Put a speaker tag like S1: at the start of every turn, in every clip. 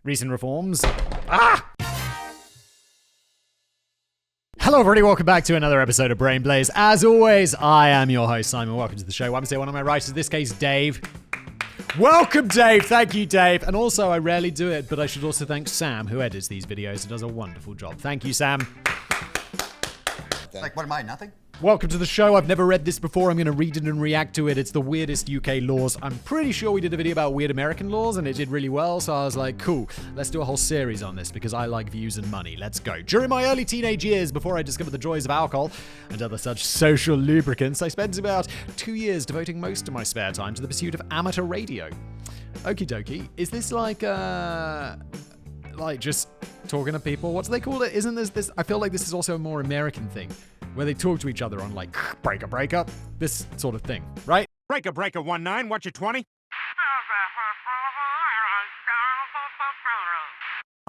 S1: recent reforms. Hello everybody, welcome back to another episode of Brain Blaze. As always, I am your host, Simon. Welcome to the show. I'm say one of my writers, in this case, Dave. Welcome, Dave. Thank you, Dave. And also, I rarely do it, but I should also thank Sam, who edits these videos and does a wonderful job. Thank you, Sam.
S2: Like, what am I, nothing?
S1: Welcome to the show. I've never read this before. I'm going to read it and react to it. It's the weirdest UK laws. I'm pretty sure we did a video about weird American laws and it did really well. So I was like, cool, let's do a whole series on this because I like views and money. Let's go. During my early teenage years, before I discovered the joys of alcohol and other such social lubricants, I spent about 2 years devoting most of my spare time to the pursuit of amateur radio. Okie dokie. Is this like just talking to people? What do they call it? Isn't this? I feel like this is also a more American thing, where they talk to each other on like breaker, this sort of thing, right?
S3: Breaker 19, what's your 20?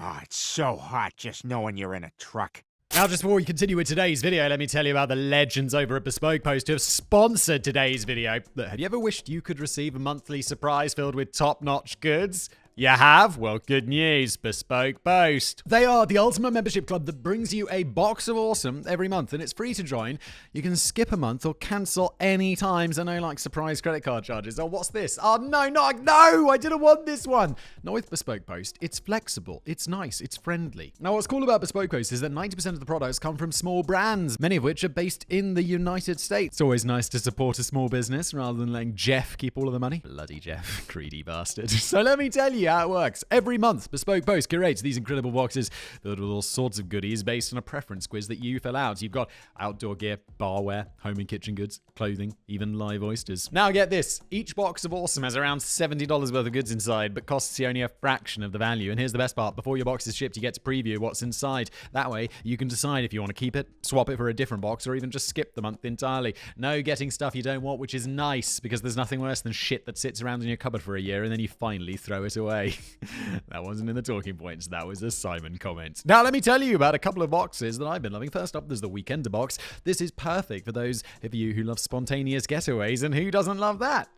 S3: Oh, it's so hot just knowing you're in a truck.
S1: Now, just before we continue with today's video, let me tell you about the legends over at Bespoke Post who have sponsored today's video. Look, have you ever wished you could receive a monthly surprise filled with top-notch goods? You have? Well, good news. Bespoke Post. They are the ultimate membership club that brings you a box of awesome every month, and it's free to join. You can skip a month or cancel any time, so no, like, surprise credit card charges. Oh, what's this? Oh, no, I didn't want this one. Not with Bespoke Post. It's flexible, it's nice, it's friendly. Now, what's cool about Bespoke Post is that 90% of the products come from small brands, many of which are based in the United States. It's always nice to support a small business rather than letting Jeff keep all of the money. Bloody Jeff, greedy bastard. So let me tell you how it works. Every month, Bespoke Post curates these incredible boxes filled with all sorts of goodies based on a preference quiz that you fill out. You've got outdoor gear, barware, home and kitchen goods, clothing, even live oysters. Now get this, each box of awesome has around $70 worth of goods inside, but costs you only a fraction of the value. And here's the best part, before your box is shipped, you get to preview what's inside. That way, you can decide if you want to keep it, swap it for a different box, or even just skip the month entirely. No getting stuff you don't want, which is nice, because there's nothing worse than shit that sits around in your cupboard for a year and then you finally throw it away. That wasn't in the talking points. That was a Simon comment. Now, let me tell you about a couple of boxes that I've been loving. First up, there's the Weekender box. This is perfect for those of you who love spontaneous getaways, and who doesn't love that?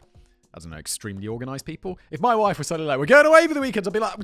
S1: I don't know, extremely organized people. If my wife was suddenly like, we're going away for the weekend, I'd be like,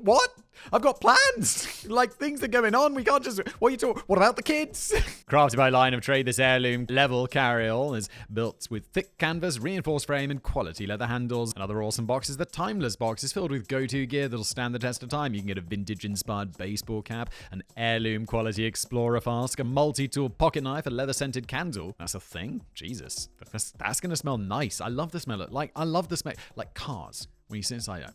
S1: what? I've got plans. Like, things are going on. We can't just, what are you talking, what about the kids? Crafted by Line of Trade, this heirloom level carryall is built with thick canvas, reinforced frame, and quality leather handles. Another awesome box is the Timeless box. It's filled with go-to gear that'll stand the test of time. You can get a vintage-inspired baseball cap, an heirloom quality Explorer flask, a multi-tool pocket knife, a leather-scented candle. That's a thing? Jesus. That's going to smell nice. I love the smell of, I love the smell, like cars. When you sit inside it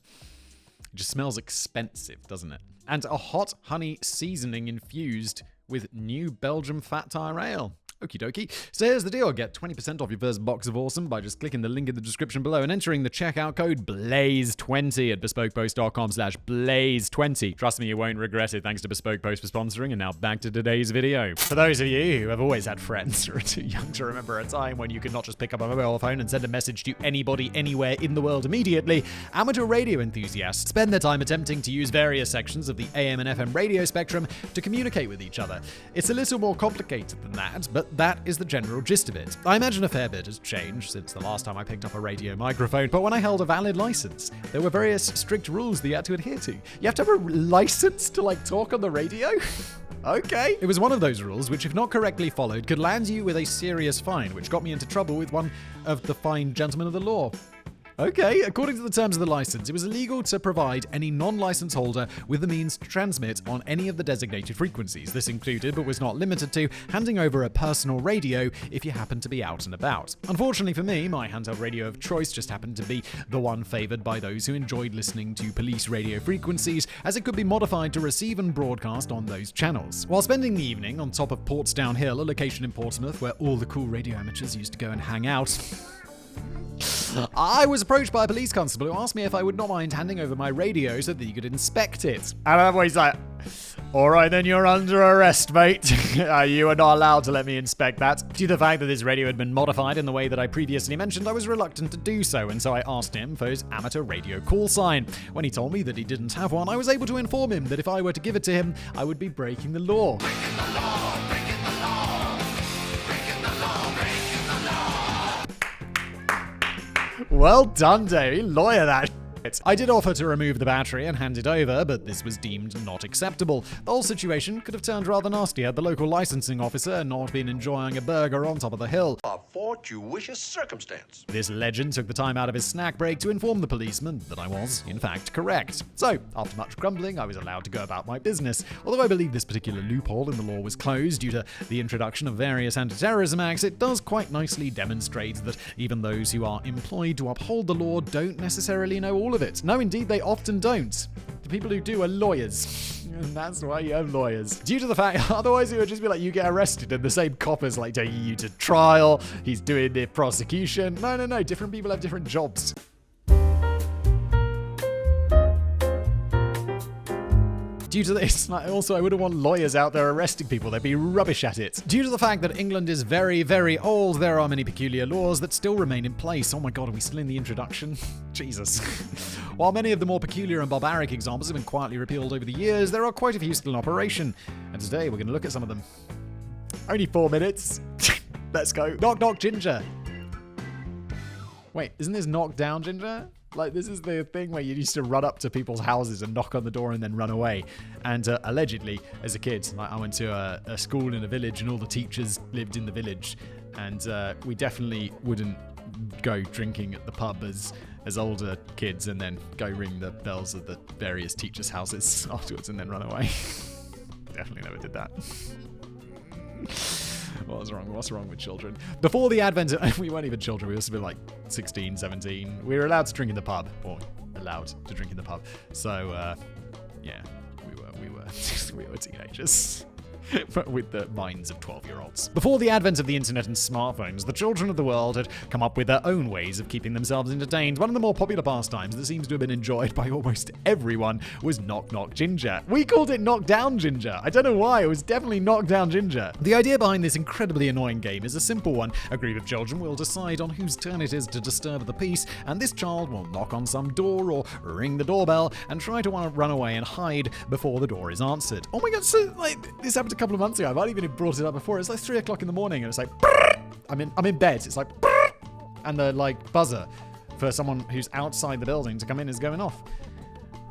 S1: just smells expensive, doesn't it? And a hot honey seasoning infused with new Belgium fat tire ale. Okie dokie. So here's the deal. Get 20% off your first box of awesome by just clicking the link in the description below and entering the checkout code BLAZE20 at bespokepost.com/blaze20. Trust me, you won't regret it. Thanks to Bespoke Post for sponsoring. And now back to today's video. For those of you who have always had friends who are too young to remember a time when you could not just pick up a mobile phone and send a message to anybody anywhere in the world immediately, amateur radio enthusiasts spend their time attempting to use various sections of the AM and FM radio spectrum to communicate with each other. It's a little more complicated than that, but that is the general gist of it. I imagine a fair bit has changed since the last time I picked up a radio microphone, but when I held a valid license, there were various strict rules that you had to adhere to. You have to have a license to, talk on the radio? Okay. It was one of those rules which, if not correctly followed, could land you with a serious fine, which got me into trouble with one of the fine gentlemen of the law. Okay, according to the terms of the license, it was illegal to provide any non-license holder with the means to transmit on any of the designated frequencies. This included, but was not limited to, handing over a personal radio if you happened to be out and about. Unfortunately for me, my handheld radio of choice just happened to be the one favored by those who enjoyed listening to police radio frequencies, as it could be modified to receive and broadcast on those channels. While spending the evening on top of Portsdown Hill, a location in Portsmouth where all the cool radio amateurs used to go and hang out, I was approached by a police constable who asked me if I would not mind handing over my radio so that he could inspect it. And I'm always like, all right, then you're under arrest, mate. You are not allowed to let me inspect that. Due to the fact that this radio had been modified in the way that I previously mentioned, I was reluctant to do so, and so I asked him for his amateur radio call sign. When he told me that he didn't have one, I was able to inform him that if I were to give it to him, I would be breaking the law.
S4: Breaking the law, breaking the law, breaking the law, breaking the law.
S1: Well done, Davey. Lawyer that. I did offer to remove the battery and hand it over, but this was deemed not acceptable. The whole situation could have turned rather nasty had the local licensing officer not been enjoying a burger on top of the hill.
S5: A fortuitous circumstance.
S1: This legend took the time out of his snack break to inform the policeman that I was, in fact, correct. So, after much grumbling, I was allowed to go about my business. Although I believe this particular loophole in the law was closed due to the introduction of various anti-terrorism acts, it does quite nicely demonstrate that even those who are employed to uphold the law don't necessarily know all of it. No, indeed, they often don't. The people who do are lawyers. And that's why you have lawyers. Due to the fact, otherwise it would just be like you get arrested and the same cop is like taking you to trial, he's doing the prosecution. No, different people have different jobs. Due to this, also I wouldn't want lawyers out there arresting people. They'd be rubbish at it. Due to the fact that England is very, very old, there are many peculiar laws that still remain in place. Oh my god, are we still in the introduction? Jesus. While many of the more peculiar and barbaric examples have been quietly repealed over the years, there are quite a few still in operation. And today we're going to look at some of them. Only 4 minutes. Let's go. Knock knock ginger. Wait, isn't this knock down ginger? Like, this is the thing where you used to run up to people's houses and knock on the door and then run away. And allegedly, as a kid, I went to a school in a village and all the teachers lived in the village. And we definitely wouldn't go drinking at the pub as older kids and then go ring the bells of the various teachers' houses afterwards and then run away. Definitely never did that. What's wrong with children? Before the advent of, we weren't even children, we must have been like 16, 17. We were allowed to drink in the pub, or allowed to drink in the pub. So, yeah, we were teenagers. With the minds of 12-year-olds. Before the advent of the internet and smartphones, the children of the world had come up with their own ways of keeping themselves entertained. One of the more popular pastimes that seems to have been enjoyed by almost everyone was knock knock ginger. We called it knock down ginger. I don't know why, it was definitely knock down ginger. The idea behind this incredibly annoying game is a simple one. A group of children will decide on whose turn it is to disturb the peace, and this child will knock on some door or ring the doorbell and try to run away and hide before the door is answered. Oh my god, so like this happened a couple of months ago. I might even have brought it up before. It's like 3 o'clock in the morning and it's like I'm in bed. It's like and the like buzzer for someone who's outside the building to come in is going off.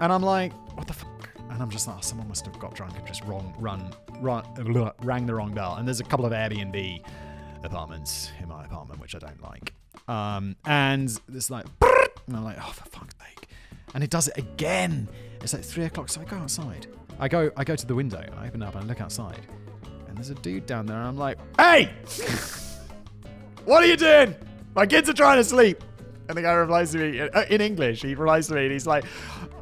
S1: And I'm like, what the fuck? And I'm just like, oh, someone must have got drunk and just rang the wrong bell. And there's a couple of Airbnb apartments in my apartment, which I don't like. And it's like, and I'm like, oh, for fuck's sake. And it does it again. It's like 3 o'clock, so I go outside. I go to the window, and I open it up and I look outside. And there's a dude down there, and I'm like, hey! What are you doing? My kids are trying to sleep. And the guy replies to me, in English, he replies to me, and he's like,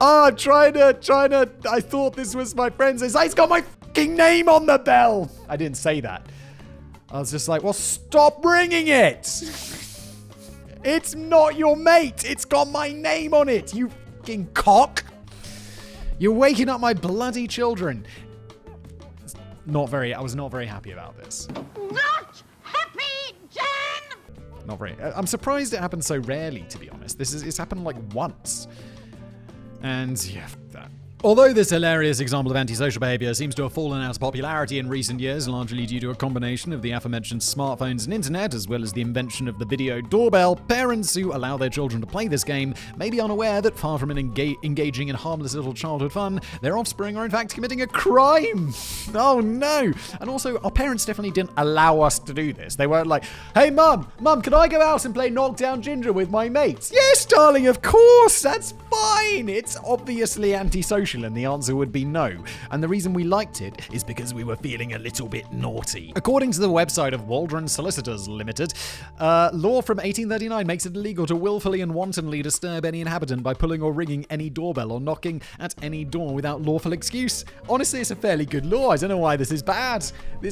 S1: oh, I'm trying to, I thought this was my friend's. He's like, it's got my fucking name on the bell. I didn't say that. I was just like, well, stop ringing it. It's not your mate. It's got my name on it, you fucking cock. You're waking up my bloody children. I was not very happy about this.
S4: Not happy, Jen!
S1: Not very. I'm surprised it happened so rarely, to be honest. It's happened like once. And yeah, that. Although this hilarious example of antisocial behavior seems to have fallen out of popularity in recent years, largely due to a combination of the aforementioned smartphones and internet, as well as the invention of the video doorbell, parents who allow their children to play this game may be unaware that far from engaging in harmless little childhood fun, their offspring are in fact committing a crime. Oh no! And also, our parents definitely didn't allow us to do this. They weren't like, hey mum, can I go out and play Knockdown Ginger with my mates? Yes, darling, of course, that's fine. It's obviously antisocial. And the answer would be no. And the reason we liked it is because we were feeling a little bit naughty. According to the website of Waldron Solicitors Limited, law from 1839 makes it illegal to willfully and wantonly disturb any inhabitant by pulling or ringing any doorbell or knocking at any door without lawful excuse. Honestly, it's a fairly good law. I don't know why this is bad.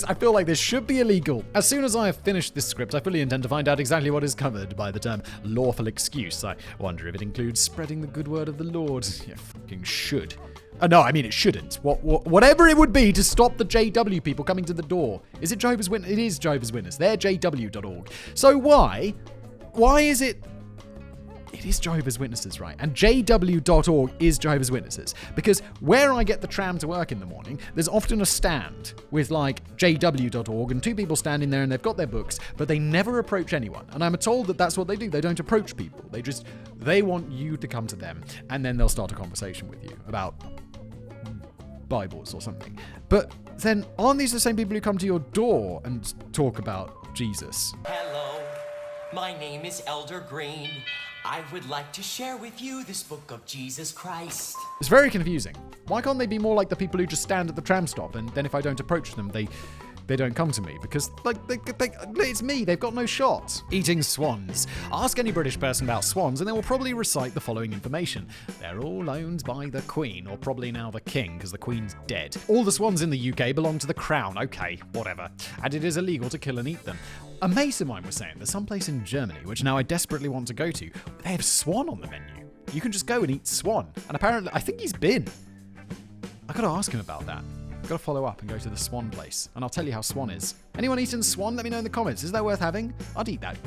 S1: I feel like this should be illegal. As soon as I have finished this script, I fully intend to find out exactly what is covered by the term lawful excuse. I wonder if it includes spreading the good word of the Lord. You fucking should. No, I mean it shouldn't. Whatever it would be to stop the JW people coming to the door. Is it Jehovah's Witness? It is Jehovah's Witness. They're jw.org. So why is it It is Jehovah's Witnesses, right? And jw.org is Jehovah's Witnesses. Because where I get the tram to work in the morning, there's often a stand with like jw.org and two people standing there and they've got their books, but they never approach anyone. And I'm told that that's what they do. They don't approach people. They want you to come to them and then they'll start a conversation with you about Bibles or something. But then aren't these the same people who come to your door and talk about Jesus?
S6: Hello, my name is Elder Green. I would like to share with you this book of Jesus Christ.
S1: It's very confusing. Why can't they be more like the people who just stand at the tram stop and then if I don't approach them, they don't come to me? Because, like, it's me. They've got no shot. Eating swans. Ask any British person about swans and they will probably recite the following information. They're all owned by the Queen, or probably now the King, because the Queen's dead. All the swans in the UK belong to the Crown. Okay, whatever. And it is illegal to kill and eat them. A mate of mine was saying there's some place in Germany, which now I desperately want to go to, they have swan on the menu. You can just go and eat swan. And apparently, I think he's been. I gotta ask him about that. I've got to follow up and go to the swan place, and I'll tell you how swan is. Anyone eaten swan? Let me know in the comments. Is that worth having? I'd eat that.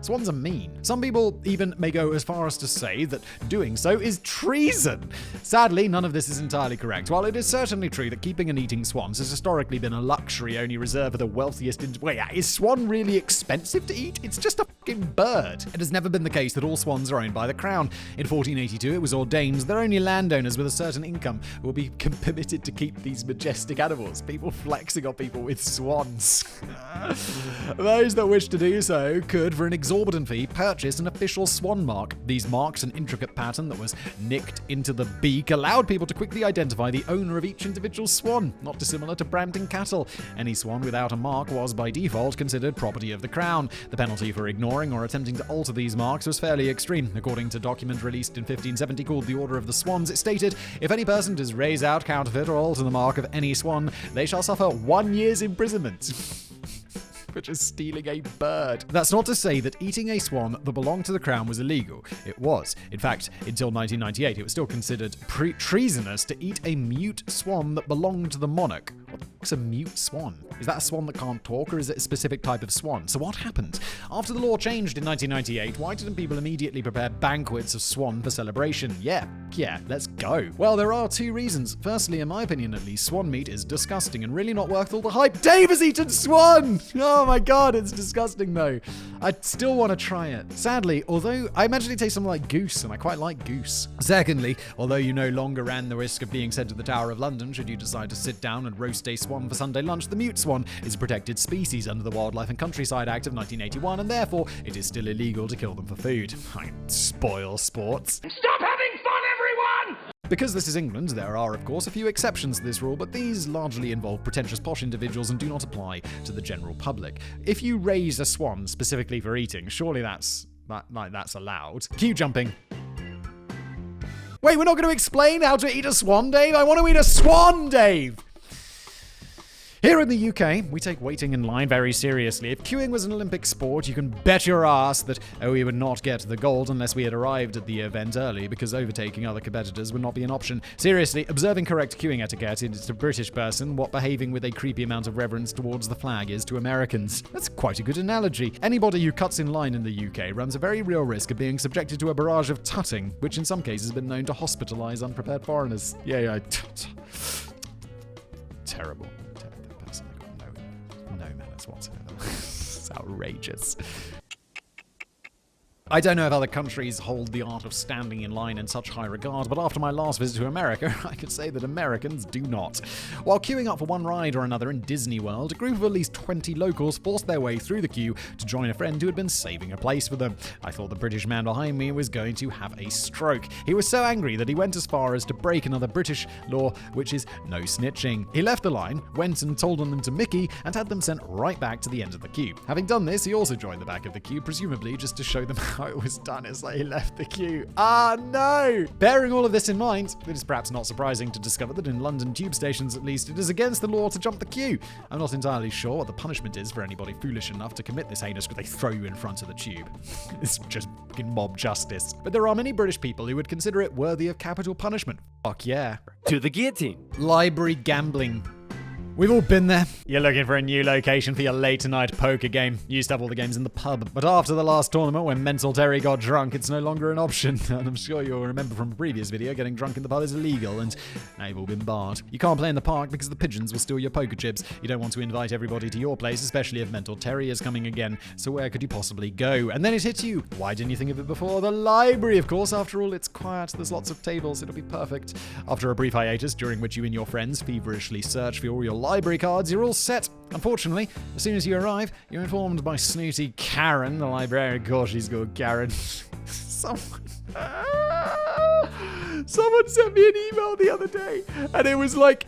S1: Swans are mean. Some people even may go as far as to say that doing so is treason. Sadly, none of this is entirely correct. While it is certainly true that keeping and eating swans has historically been a luxury only reserved for the wealthiest... Wait, is swan really expensive to eat? It's just a fucking bird. It has never been the case that all swans are owned by the Crown. In 1482, it was ordained that only landowners with a certain income will be permitted to keep these majestic animals. People flexing on people with swans. Those that wish to do so could, for an exorbitant fee, purchase an official swan mark. These marks, an intricate pattern that was nicked into the beak, allowed people to quickly identify the owner of each individual swan, not dissimilar to branding cattle. Any swan without a mark was, by default, considered property of the Crown. The penalty for ignoring or attempting to alter these marks was fairly extreme. According to a document released in 1570 called the Order of the Swans, it stated, "If any person does raise out, counterfeit, or alter the mark of any swan, they shall suffer 1 year's imprisonment." Which is stealing a bird. That's not to say that eating a swan that belonged to the Crown was illegal. It was. In fact, until 1998, it was still considered treasonous to eat a mute swan that belonged to the monarch. What the fuck's a mute swan? Is that a swan that can't talk, or is it a specific type of swan? So what happened? After the law changed in 1998, why didn't people immediately prepare banquets of swan for celebration? Yeah, let's go. Well, there are two reasons. Firstly, in my opinion at least, swan meat is disgusting and really not worth all the hype. Dave has eaten swan! Oh my god, it's disgusting though. I still want to try it. Sadly, although I imagine it tastes something like goose, and I quite like goose. Secondly, although you no longer ran the risk of being sent to the Tower of London should you decide to sit down and roast a swan for Sunday lunch, the mute swan is a protected species under the Wildlife and Countryside Act of 1981, and therefore it is still illegal to kill them for food. I spoil sports.
S4: Stop having fun, everyone!
S1: Because this is England, there are, of course, a few exceptions to this rule, but these largely involve pretentious posh individuals and do not apply to the general public. If you raise a swan specifically for eating, surely that's allowed. Queue jumping. Wait, we're not going to explain how to eat a swan, Dave? I want to eat a swan, Dave! Here in the UK, we take waiting in line very seriously. If queuing was an Olympic sport, you can bet your ass that we would not get the gold unless we had arrived at the event early, because overtaking other competitors would not be an option. Seriously, observing correct queuing etiquette is to a British person what behaving with a creepy amount of reverence towards the flag is to Americans. That's quite a good analogy. Anybody who cuts in line in the UK runs a very real risk of being subjected to a barrage of tutting, which in some cases has been known to hospitalise unprepared foreigners. Terrible. No manners whatsoever. It's outrageous. I don't know if other countries hold the art of standing in line in such high regard, but after my last visit to America, I could say that Americans do not. While queuing up for one ride or another in Disney World, a group of at least 20 locals forced their way through the queue to join a friend who had been saving a place for them. I thought the British man behind me was going to have a stroke. He was so angry that he went as far as to break another British law, which is no snitching. He left the line, went and told on them to Mickey, and had them sent right back to the end of the queue. Having done this, he also joined the back of the queue, presumably just to show them how it was done. It's like he left the queue. Ah, no! Bearing all of this in mind, it is perhaps not surprising to discover that in London tube stations at least, it is against the law to jump the queue. I'm not entirely sure what the punishment is for anybody foolish enough to commit this heinous because they throw you in front of the tube. It's just fucking mob justice. But there are many British people who would consider it worthy of capital punishment. Fuck yeah.
S7: To the guillotine.
S1: Library gambling. We've all been there. You're looking for a new location for your late night poker game. You used to have all the games in the pub, but after the last tournament when Mental Terry got drunk, it's no longer an option. And I'm sure you'll remember from a previous video, getting drunk in the pub is illegal, and now you've all been barred. You can't play in the park because the pigeons will steal your poker chips. You don't want to invite everybody to your place, especially if Mental Terry is coming again. So where could you possibly go? And then it hits you. Why didn't you think of it before? The library, of course. After all, it's quiet. There's lots of tables. It'll be perfect. After a brief hiatus, during which you and your friends feverishly search for all your library cards, you're all set. Unfortunately, as soon as you arrive, you're informed by snooty Karen, the librarian. Of course, she's called Karen. Someone sent me an email the other day, and it was like,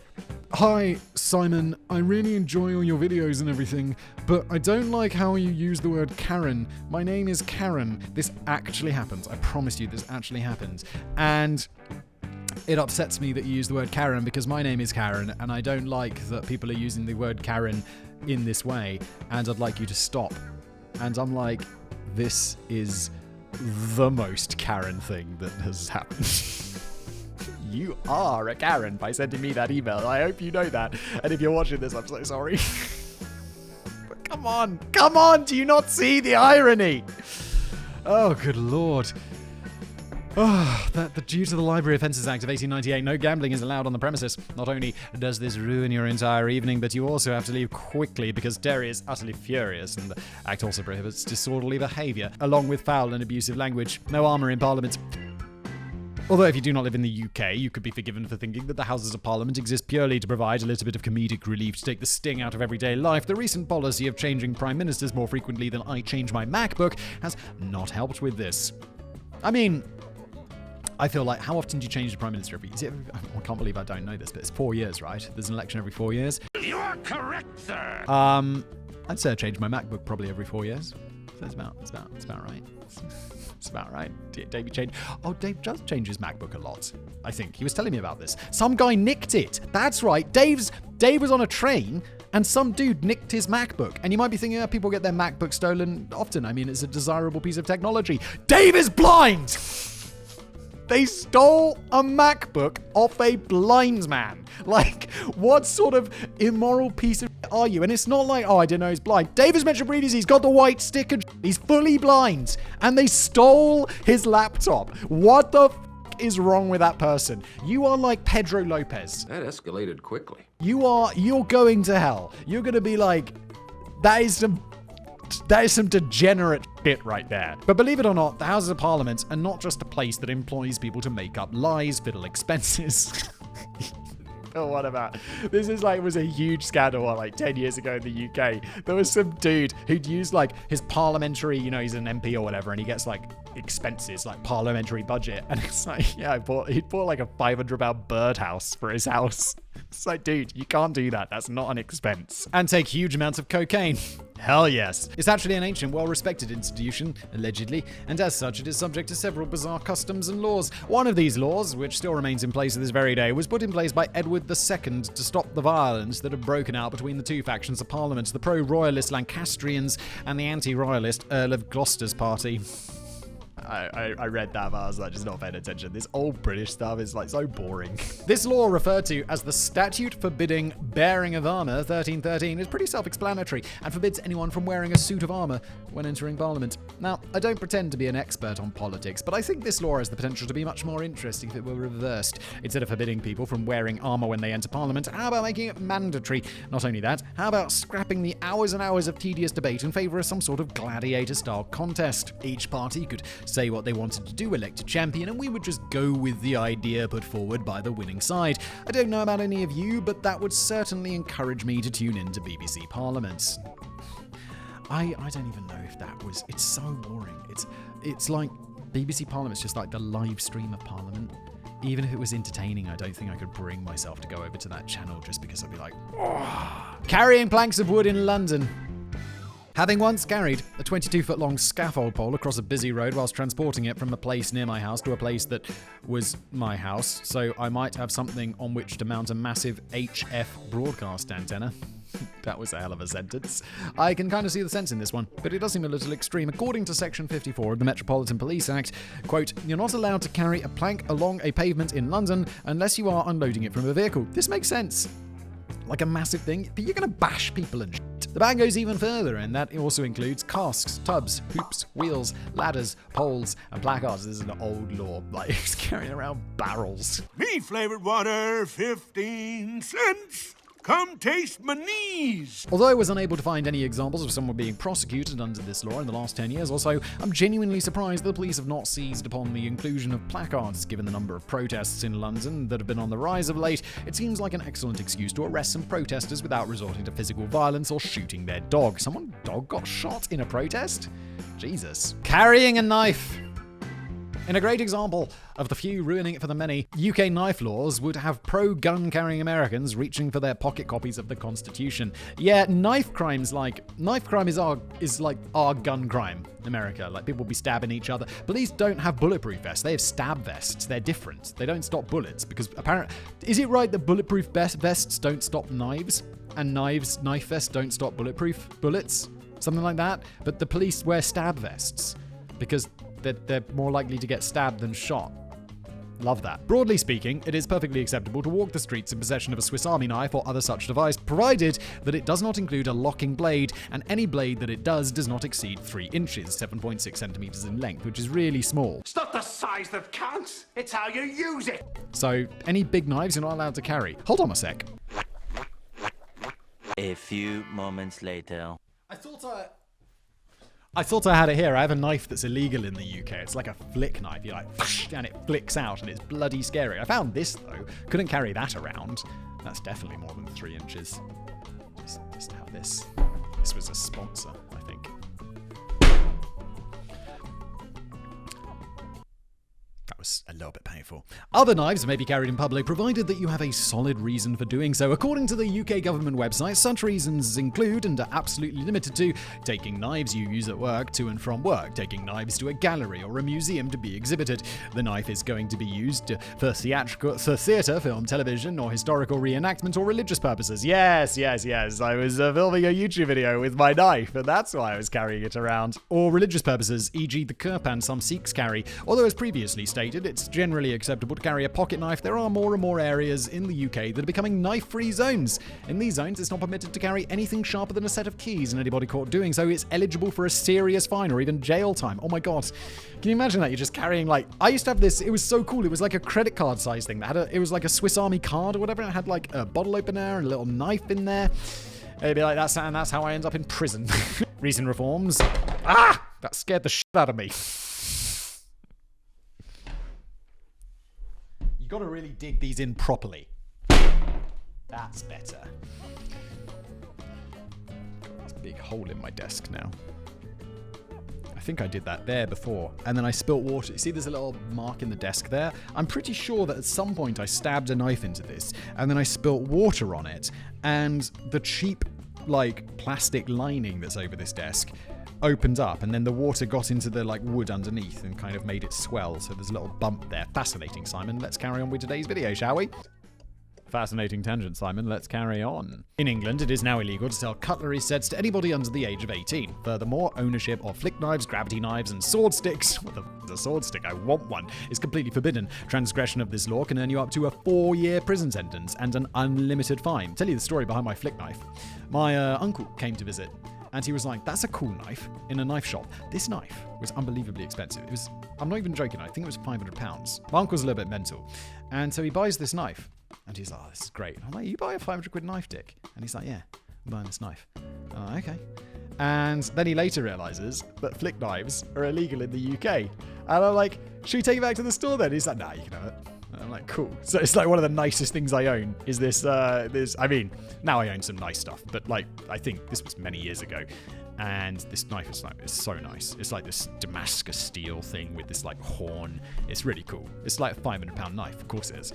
S1: "Hi, Simon, I really enjoy all your videos and everything, but I don't like how you use the word Karen. My name is Karen. This actually happens. I promise you, this actually happens. And it upsets me that you use the word Karen because my name is Karen, and I don't like that people are using the word Karen in this way, and I'd like you to stop." And I'm like, this is the most Karen thing that has happened. You are a Karen by sending me that email. I hope you know that. And if you're watching this, I'm so sorry. But come on, do you not see the irony? Oh, good Lord. Due to the Library Offences Act of 1898, no gambling is allowed on the premises. Not only does this ruin your entire evening, but you also have to leave quickly because Terry is utterly furious, and the Act also prohibits disorderly behaviour, along with foul and abusive language. No armour in Parliament. Although if you do not live in the UK, you could be forgiven for thinking that the Houses of Parliament exist purely to provide a little bit of comedic relief to take the sting out of everyday life. The recent policy of changing Prime Ministers more frequently than I change my MacBook has not helped with this. I mean, I feel like, how often do you change the Prime Minister every year? I can't believe I don't know this, but it's 4 years, right? There's an election every 4 years.
S3: You are correct, sir.
S1: I'd say I change my MacBook probably every 4 years. So it's about right. It's about right. Dave does change his MacBook a lot. I think he was telling me about this. Some guy nicked it. That's right. Dave was on a train and some dude nicked his MacBook. And you might be thinking, people get their MacBook stolen often. I mean, it's a desirable piece of technology. Dave is blind. They stole a MacBook off a blind man. Like, what sort of immoral piece of are you? And it's not like, I didn't know he's blind. Dave has mentioned previously, he's got the white stick and he's fully blind. And they stole his laptop. What the is wrong with that person? You are like Pedro Lopez.
S5: That escalated quickly.
S1: You're going to hell. You're going to be like, that is some degenerate shit right there. But believe it or not, the Houses of Parliament are not just a place that employs people to make up lies, fiddle expenses. Oh, what about? This is like, was a huge scandal, like 10 years ago in the UK. There was some dude who'd use like his parliamentary, he's an MP or whatever, and he gets like expenses, like parliamentary budget. And it's like, he'd bought like a £500 birdhouse for his house. It's like, dude, you can't do that. That's not an expense. And take huge amounts of cocaine. Hell yes. It's actually an ancient, well-respected institution, allegedly, and as such it is subject to several bizarre customs and laws. One of these laws, which still remains in place to this very day, was put in place by Edward II to stop the violence that had broken out between the two factions of Parliament, the pro-royalist Lancastrians and the anti-royalist Earl of Gloucester's party. I read that, but I was like, just not paying attention. This old British stuff is like so boring. This law, referred to as the Statute Forbidding Bearing of Armour 1313, is pretty self-explanatory and forbids anyone from wearing a suit of armour when entering Parliament. Now, I don't pretend to be an expert on politics, but I think this law has the potential to be much more interesting if it were reversed. Instead of forbidding people from wearing armour when they enter Parliament, how about making it mandatory? Not only that, how about scrapping the hours and hours of tedious debate in favour of some sort of gladiator-style contest? Each party could say what they wanted to do, elect a champion, and we would just go with the idea put forward by the winning side. I don't know about any of you, but that would certainly encourage me to tune in to BBC Parliament. I don't even know if that was... It's so boring. It's like BBC Parliament's just like the live stream of Parliament. Even if it was entertaining, I don't think I could bring myself to go over to that channel just because I'd be like, oh. Carrying planks of wood in London. Having once carried a 22-foot-long scaffold pole across a busy road whilst transporting it from a place near my house to a place that was my house, so I might have something on which to mount a massive HF broadcast antenna. That was a hell of a sentence. I can kind of see the sense in this one, but it does seem a little extreme. According to Section 54 of the Metropolitan Police Act, quote, "You're not allowed to carry a plank along a pavement in London unless you are unloading it from a vehicle." This makes sense. like a massive thing, but you're going to bash people and shit. The ban goes even further, and that also includes casks, tubs, hoops, wheels, ladders, poles, and placards. This is an old law, like he's carrying around barrels.
S3: Me flavored water, 15 cents. Come taste my knees.
S1: Although I was unable to find any examples of someone being prosecuted under this law in the last 10 years or so, I'm genuinely surprised the police have not seized upon the inclusion of placards. Given the number of protests in London that have been on the rise of late, it seems like an excellent excuse to arrest some protesters without resorting to physical violence or shooting their dog. Someone's dog got shot in a protest? Jesus. Carrying a knife. In a great example of the few ruining it for the many, UK knife laws would have pro-gun carrying Americans reaching for their pocket copies of the Constitution. Yeah, knife crime is like our gun crime, America. Like, people be stabbing each other. Police don't have bulletproof vests. They have stab vests. They're different. They don't stop bullets because apparently, is it right that bulletproof vests don't stop knives and knife vests don't stop bulletproof bullets? Something like that. But the police wear stab vests because they're more likely to get stabbed than shot. Love that. Broadly speaking, it is perfectly acceptable to walk the streets in possession of a Swiss Army knife or other such device, provided that it does not include a locking blade, and any blade that it does not exceed 3 inches, 7.6 centimeters in length, which is really small.
S4: It's not the size that counts, it's how you use it.
S1: So, any big knives you're not allowed to carry. Hold on a sec.
S7: A few moments later.
S1: I thought I had it here. I have a knife that's illegal in the UK. It's like a flick knife. You're like, and it flicks out, and it's bloody scary. I found this, though. Couldn't carry that around. That's definitely more than 3 inches. Just have this. This was a sponsor, I think. That was a little bit painful. Other knives may be carried in public, provided that you have a solid reason for doing so. According to the UK government website, such reasons include, and are absolutely limited to, taking knives you use at work to and from work, taking knives to a gallery or a museum to be exhibited. The knife is going to be used for theatre, film, television, or historical reenactment or religious purposes. Yes. I was filming a YouTube video with my knife, and that's why I was carrying it around. Or religious purposes, e.g. the kirpan some Sikhs carry. Although, as previously stated, it's generally acceptable to carry a pocket knife, there are more and more areas in the UK that are becoming knife-free zones. In these zones, it's not permitted to carry anything sharper than a set of keys, and anybody caught doing so is eligible for a serious fine or even jail time. Oh my god. Can you imagine that? You're just carrying, like, I used to have this, it was so cool, it was like a credit card size thing. It was like a Swiss Army card or whatever, and it had like a bottle opener and a little knife in there. It'd be like, that's how I end up in prison. Recent reforms. That scared the shit out of me. You gotta really dig these in properly. That's better. There's a big hole in my desk now. I think I did that there before. And then I spilt water. You see there's a little mark in the desk there? I'm pretty sure that at some point I stabbed a knife into this, and then I spilt water on it, and the cheap, like, plastic lining that's over this desk opened up, and then the water got into the wood underneath and kind of made it swell, so there's a little bump there. Fascinating, Simon. Let's carry on with today's video, shall we? Fascinating tangent, Simon. Let's carry on. In England, it is now illegal to sell cutlery sets to anybody under the age of 18. Furthermore, ownership of flick knives, gravity knives, and sword sticks — what the f*** is a sword stick? I want one — is completely forbidden. Transgression of this law can earn you up to a 4-year prison sentence and an unlimited fine. I'll tell you the story behind my flick knife. My uncle came to visit, and he was like, that's a cool knife, in a knife shop. This knife was unbelievably expensive. It was, I'm not even joking, I think it was £500. My uncle's a little bit mental. And so he buys this knife, and he's like, oh, this is great. I'm like, you buy a £500 knife, Dick? And he's like, yeah, I'm buying this knife. I'm like, okay. And then he later realizes that flick knives are illegal in the UK. And I'm like, should we take it back to the store then? He's like, nah, you can have it. And I'm like, cool. So it's like one of the nicest things I own is this, I mean, now I own some nice stuff, but like, I think this was many years ago. And this knife is like, it's so nice. It's like this Damascus steel thing with this like horn. It's really cool. It's like a £500 knife. Of course it is.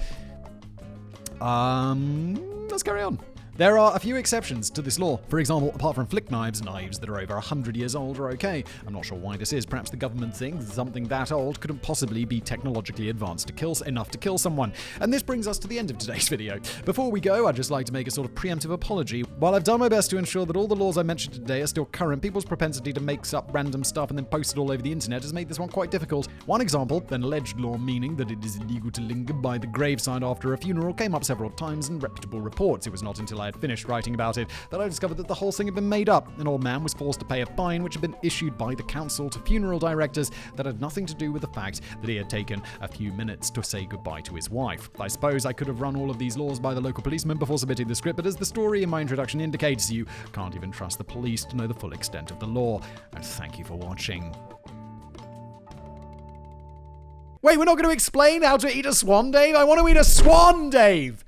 S1: Let's carry on. There are a few exceptions to this law. For example, apart from flick knives, knives that are over 100 years old are okay. I'm not sure why this is. Perhaps the government thinks something that old couldn't possibly be technologically advanced enough to kill someone. And this brings us to the end of today's video. Before we go, I'd just like to make a sort of preemptive apology. While I've done my best to ensure that all the laws I mentioned today are still current, people's propensity to make up random stuff and then post it all over the internet has made this one quite difficult. One example, an alleged law meaning that it is illegal to linger by the graveside after a funeral, came up several times in reputable reports. It was not until I had finished writing about it that I discovered that the whole thing had been made up. An old man was forced to pay a fine which had been issued by the council to funeral directors that had nothing to do with the fact that he had taken a few minutes to say goodbye to his wife. I suppose I could have run all of these laws by the local policeman before submitting the script, but as the story in my introduction indicates, you can't even trust the police to know the full extent of the law. And thank you for watching. Wait, we're not going to explain how to eat a swan, Dave? I want to eat a swan, Dave!